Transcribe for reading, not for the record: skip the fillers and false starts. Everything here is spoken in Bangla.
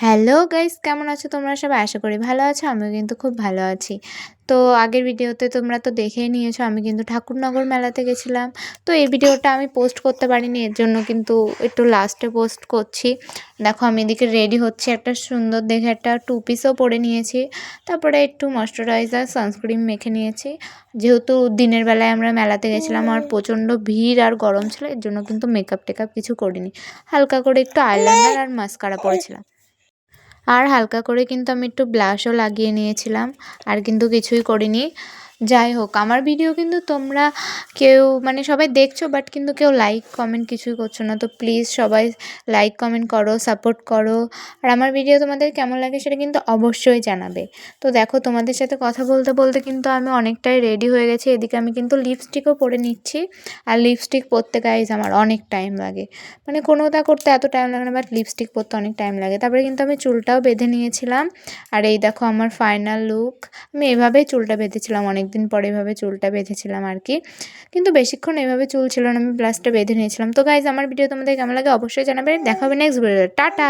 হ্যালো গাইস, কেমন আছো তোমরা সবাই? আশা করি ভালো আছো। আমিও কিন্তু খুব ভালো আছি। তো আগের ভিডিওতে তোমরা তো দেখেই নিয়েছো আমি কিন্তু ঠাকুরনগর মেলাতে গেছিলাম। তো এই ভিডিওটা আমি পোস্ট করতে পারিনি, এর জন্য কিন্তু একটু লাস্টে পোস্ট করছি। দেখো আমি এদিকে রেডি হচ্ছি, একটা সুন্দর দেখে একটা টু পিসও পরে নিয়েছি। তারপরে একটু ময়েশ্চারাইজার সানস্ক্রিন মেখে নিয়েছি। যেহেতু দিনের বেলায় আমরা মেলাতে গেছিলাম আর প্রচণ্ড ভিড় আর গরম ছিল, এর জন্য কিন্তু মেকআপ টেকআপ কিছু করিনি। হালকা করে একটু আইলাইনার আর মাস্কারা পরেছিলাম। আর হালকা করে কিন্তু আমি একটু ব্লাশও লাগিয়ে নিয়েছিলাম, আর কিন্তু কিছুই করিনি। যাই হোক, আমার ভিডিও কিন্তু তোমরা কেউ মানে সবাই দেখছো, বাট কিন্তু কেউ লাইক কমেন্ট কিছুই করছো না। তো প্লিজ সবাই লাইক কমেন্ট করো, সাপোর্ট করো। আর আমার ভিডিও তোমাদের কেমন লাগে সেটা কিন্তু অবশ্যই জানাবে। তো দেখো, তোমাদের সাথে কথা বলতে বলতে কিন্তু আমি অনেকটাই রেডি হয়ে গেছি। এদিকে আমি কিন্তু লিপস্টিকও পরে নিচ্ছি। আর লিপস্টিক পরতে গাইজ আমার অনেক টাইম লাগে, মানে কোনোটা করতে এত টাইম লাগে না, বাট লিপস্টিক পরতে অনেক টাইম লাগে। তারপরে কিন্তু আমি চুলটাও বেঁধে নিয়েছিলাম। আর এই দেখো আমার ফাইনাল লুক। আমি এভাবেই চুলটা বেঁধেছিলাম, অনেক দিন পরে এভাবে চুলটা বেঁধেছিলাম আর কি। কিন্তু বেশিক্ষণ এভাবে চুল ছিল না, আমি ব্লাশটা বেঁধে নিয়েছিলাম। তো গাইজ, আমার ভিডিও তোমাদের কেমন লাগে অবশ্যই জানাবে। দেখা হবে নেক্সট ভিডিও। টাটা।